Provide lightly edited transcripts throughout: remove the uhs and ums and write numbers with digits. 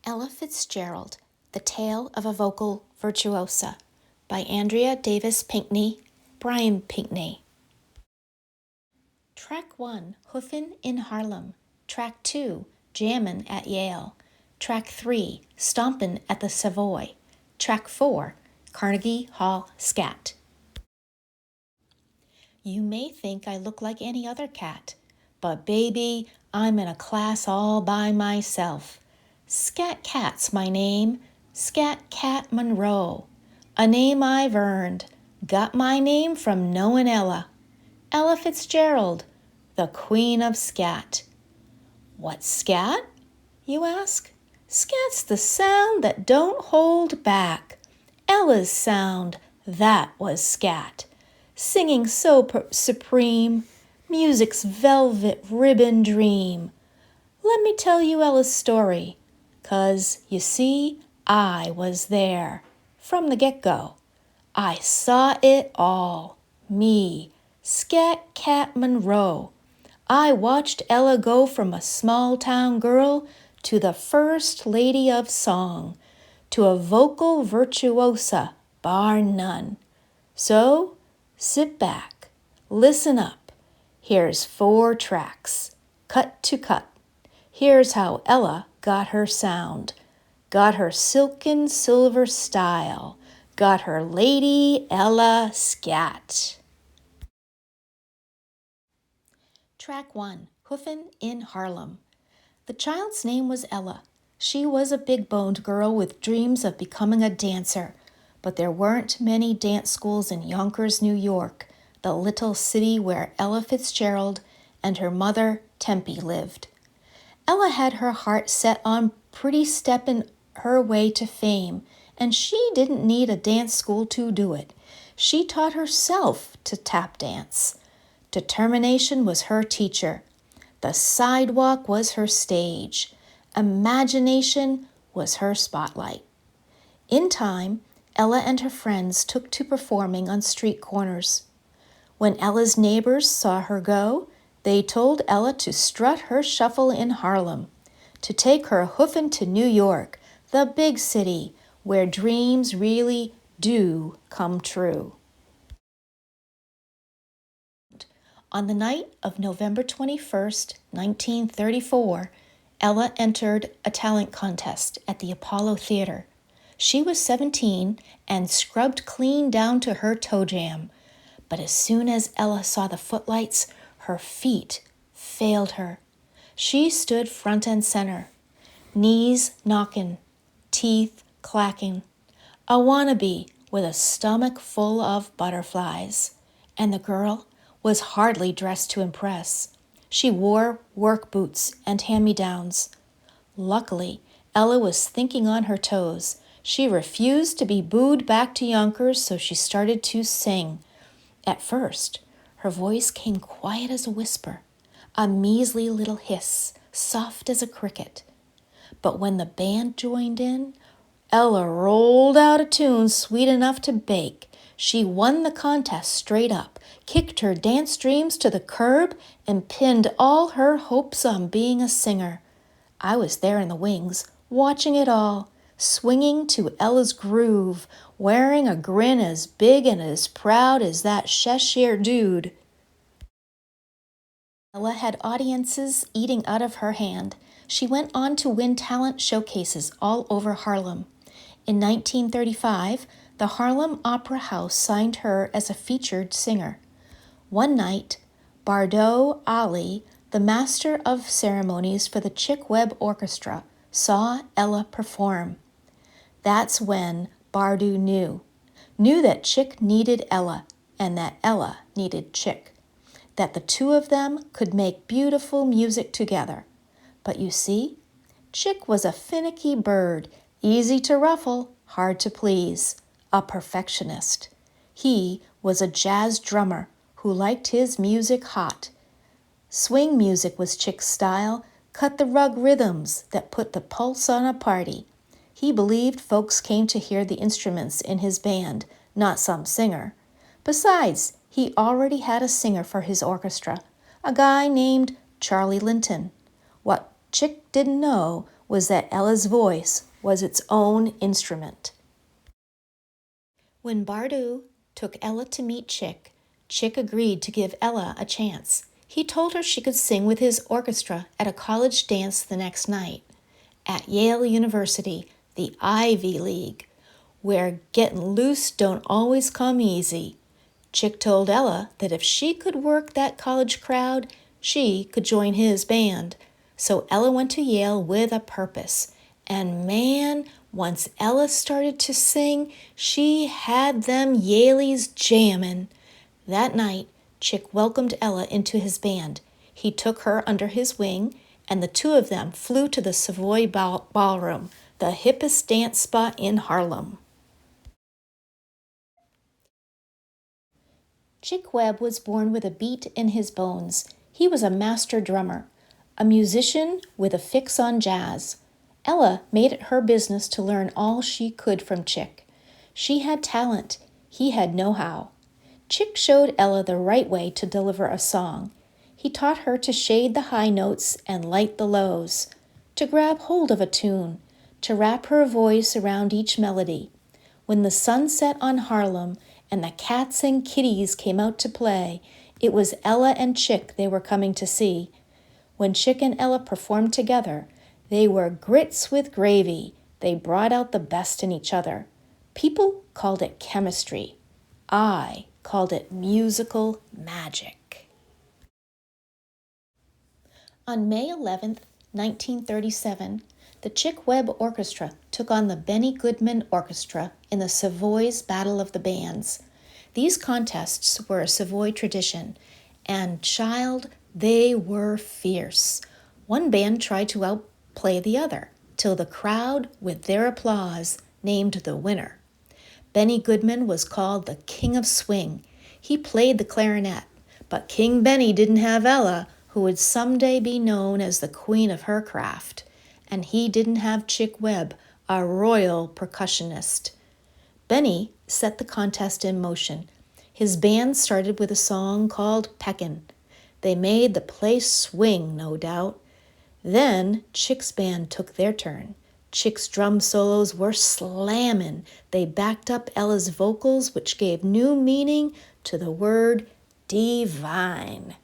Ella Fitzgerald, The Tale of a Vocal Virtuosa by Andrea Davis Pinkney, Brian Pinkney. Track 1, Hoofin' in Harlem. Track 2, Jammin' at Yale. Track 3, Stompin' at the Savoy. Track 4, Carnegie Hall Scat. You may think I look like any other cat, but baby, I'm in a class all by myself. Scat Cat's my name, Scat Cat Monroe, a name I've earned, got my name from knowin' Ella Fitzgerald, the Queen of Scat. What's scat, you ask? Scat's the sound that don't hold back. Ella's sound, that was scat. Singing so supreme, music's velvet ribbon dream. Let me tell you Ella's story, 'cause, you see, I was there from the get-go. I saw it all, me, Scat Cat Monroe. I watched Ella go from a small-town girl to the first lady of song, to a vocal virtuosa, bar none. So, sit back, listen up. Here's 4 tracks, cut to cut. Here's how Ella got her sound, got her silken silver style, got her Lady Ella Scat. Track 1, Hoofin' in Harlem. The child's name was Ella. She was a big-boned girl with dreams of becoming a dancer, but there weren't many dance schools in Yonkers, New York, the little city where Ella Fitzgerald and her mother, Tempe, lived. Ella had her heart set on pretty stepping her way to fame, and she didn't need a dance school to do it. She taught herself to tap dance. Determination was her teacher. The sidewalk was her stage. Imagination was her spotlight. In time, Ella and her friends took to performing on street corners. When Ella's neighbors saw her go, they told Ella to strut her shuffle in Harlem, to take her hoofin' to New York, the big city where dreams really do come true. On the night of November 21st, 1934, Ella entered a talent contest at the Apollo Theater. She was 17 and scrubbed clean down to her toe jam. But as soon as Ella saw the footlights, her feet failed her. She stood front and center, knees knocking, teeth clacking, a wannabe with a stomach full of butterflies. And the girl was hardly dressed to impress. She wore work boots and hand-me-downs. Luckily, Ella was thinking on her toes. She refused to be booed back to Yonkers, so she started to sing. At first, her voice came quiet as a whisper, a measly little hiss, soft as a cricket. But when the band joined in, Ella rolled out a tune sweet enough to bake. She won the contest straight up, kicked her dance dreams to the curb, and pinned all her hopes on being a singer. I was there in the wings, watching it all, swinging to Ella's groove, wearing a grin as big and as proud as that Cheshire dude. Ella had audiences eating out of her hand. She went on to win talent showcases all over Harlem. In 1935, the Harlem Opera House signed her as a featured singer. One night, Bardo Ali, the master of ceremonies for the Chick Webb Orchestra, saw Ella perform. That's when Bardo knew that Chick needed Ella and that Ella needed Chick, that the two of them could make beautiful music together. But you see, Chick was a finicky bird, easy to ruffle, hard to please, a perfectionist. He was a jazz drummer who liked his music hot. Swing music was Chick's style, cut-the-rug rhythms that put the pulse on a party. He believed folks came to hear the instruments in his band, not some singer. Besides, he already had a singer for his orchestra, a guy named Charlie Linton. What Chick didn't know was that Ella's voice was its own instrument. When Bardou took Ella to meet Chick, Chick agreed to give Ella a chance. He told her she could sing with his orchestra at a college dance the next night. At Yale University, the Ivy League, where getting loose don't always come easy. Chick told Ella that if she could work that college crowd, she could join his band. So Ella went to Yale with a purpose. And man, once Ella started to sing, she had them Yaleys jammin'. That night, Chick welcomed Ella into his band. He took her under his wing, and the two of them flew to the Savoy Ballroom, the hippest dance spot in Harlem. Chick Webb was born with a beat in his bones. He was a master drummer, a musician with a fix on jazz. Ella made it her business to learn all she could from Chick. She had talent. He had know-how. Chick showed Ella the right way to deliver a song. He taught her to shade the high notes and light the lows, to grab hold of a tune, to wrap her voice around each melody. When the sun set on Harlem and the cats and kitties came out to play, it was Ella and Chick they were coming to see. When Chick and Ella performed together, they were grits with gravy. They brought out the best in each other. People called it chemistry. I called it musical magic. On May 11th, 1937, the Chick Webb Orchestra took on the Benny Goodman Orchestra in the Savoy's Battle of the Bands. These contests were a Savoy tradition, and child, they were fierce. One band tried to outplay the other, till the crowd, with their applause, named the winner. Benny Goodman was called the King of Swing. He played the clarinet, but King Benny didn't have Ella, who would someday be known as the queen of her craft. And he didn't have Chick Webb, a royal percussionist. Benny set the contest in motion. His band started with a song called Peckin'. They made the place swing, no doubt. Then Chick's band took their turn. Chick's drum solos were slammin'. They backed up Ella's vocals, which gave new meaning to the word divine.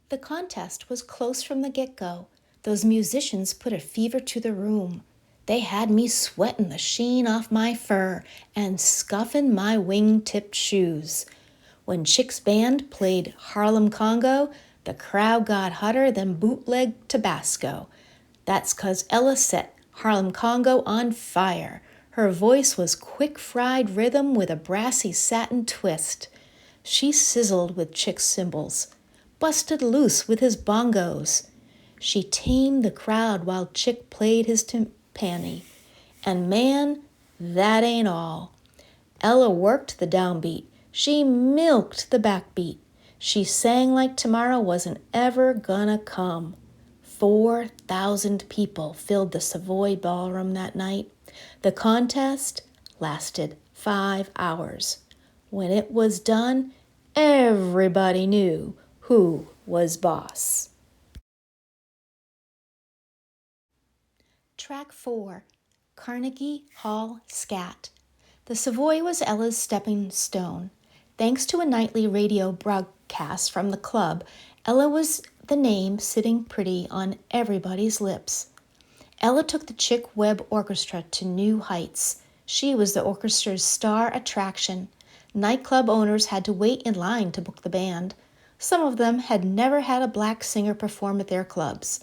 The contest was close from the get-go. Those musicians put a fever to the room. They had me sweating the sheen off my fur and scuffing my wing-tipped shoes. When Chick's band played Harlem Congo, the crowd got hotter than bootleg Tabasco. That's 'cause Ella set Harlem Congo on fire. Her voice was quick-fried rhythm with a brassy satin twist. She sizzled with Chick's cymbals, busted loose with his bongos. She tamed the crowd while Chick played his timpani. And man, that ain't all. Ella worked the downbeat. She milked the backbeat. She sang like tomorrow wasn't ever gonna come. 4,000 people filled the Savoy Ballroom that night. The contest lasted 5 hours. When it was done, everybody knew who was boss. Track 4, Carnegie Hall Scat. The Savoy was Ella's stepping stone. Thanks to a nightly radio broadcast from the club, Ella was the name sitting pretty on everybody's lips. Ella took the Chick Webb Orchestra to new heights. She was the orchestra's star attraction. Nightclub owners had to wait in line to book the band. Some of them had never had a black singer perform at their clubs.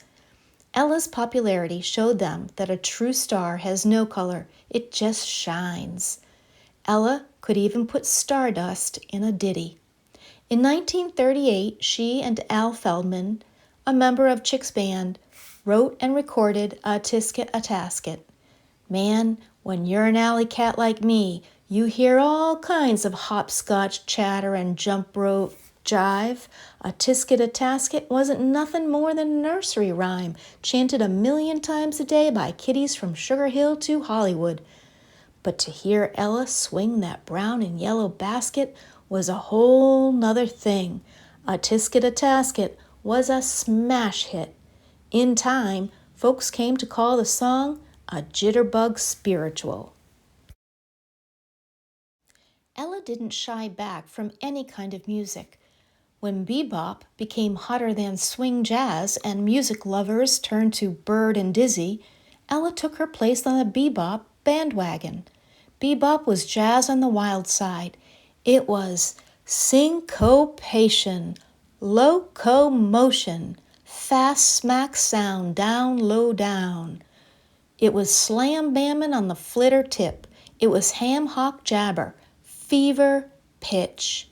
Ella's popularity showed them that a true star has no color, it just shines. Ella could even put stardust in a ditty. In 1938, she and Al Feldman, a member of Chick's band, wrote and recorded A Tisket a Tasket. Man, when you're an alley cat like me, you hear all kinds of hopscotch chatter and jump rope jive. A Tisket a Tasket wasn't nothing more than a nursery rhyme, chanted 1,000,000 times a day by kiddies from Sugar Hill to Hollywood. But to hear Ella swing that brown and yellow basket was a whole nother thing. A Tisket a Tasket was a smash hit. In time, folks came to call the song a jitterbug spiritual. Ella didn't shy back from any kind of music. When bebop became hotter than swing jazz and music lovers turned to Bird and Dizzy, Ella took her place on the bebop bandwagon. Bebop was jazz on the wild side. It was syncopation, locomotion, fast smack sound, down, low down. It was slam bamming on the flitter tip. It was ham hock jabber, fever pitch.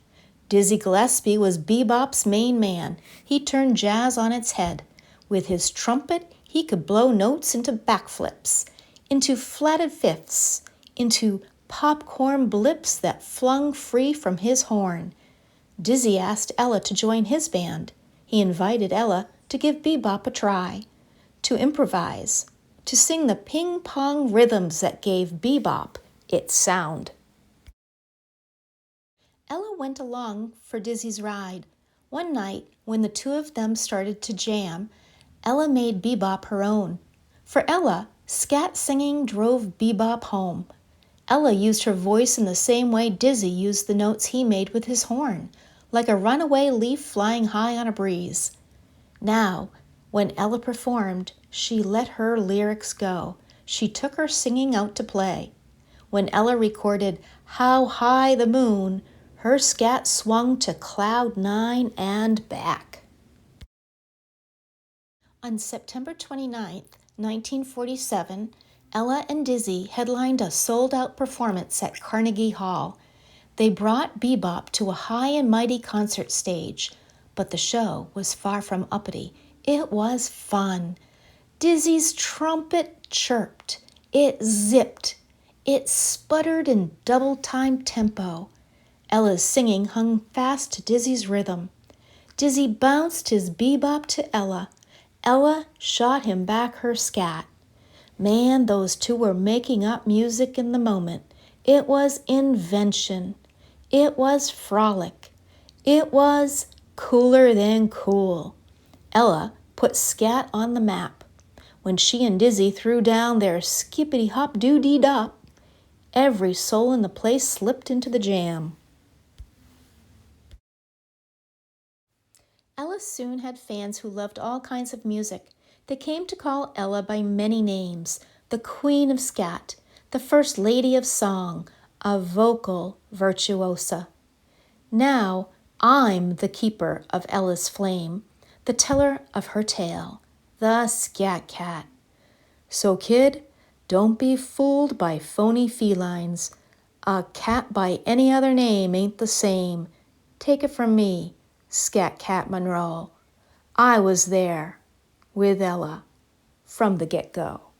Dizzy Gillespie was bebop's main man. He turned jazz on its head. With his trumpet, he could blow notes into backflips, into flatted fifths, into popcorn blips that flung free from his horn. Dizzy asked Ella to join his band. He invited Ella to give bebop a try, to improvise, to sing the ping-pong rhythms that gave bebop its sound. Ella went along for Dizzy's ride. One night, when the two of them started to jam, Ella made bebop her own. For Ella, scat singing drove bebop home. Ella used her voice in the same way Dizzy used the notes he made with his horn, like a runaway leaf flying high on a breeze. Now, when Ella performed, she let her lyrics go. She took her singing out to play. When Ella recorded How High the Moon, her scat swung to cloud 9 and back. On September 29, 1947, Ella and Dizzy headlined a sold-out performance at Carnegie Hall. They brought bebop to a high and mighty concert stage, but the show was far from uppity. It was fun. Dizzy's trumpet chirped. It zipped. It sputtered in double-time tempo. Ella's singing hung fast to Dizzy's rhythm. Dizzy bounced his bebop to Ella. Ella shot him back her scat. Man, those two were making up music in the moment. It was invention. It was frolic. It was cooler than cool. Ella put scat on the map. When she and Dizzy threw down their skippity-hop-doo-dee-dop, every soul in the place slipped into the jam. Ella soon had fans who loved all kinds of music. They came to call Ella by many names: the Queen of Scat, the First Lady of Song, a vocal virtuosa. Now I'm the keeper of Ella's flame, the teller of her tale, the Scat Cat. So kid, don't be fooled by phony felines. A cat by any other name ain't the same. Take it from me, Scat Cat Monroe. I was there with Ella from the get-go.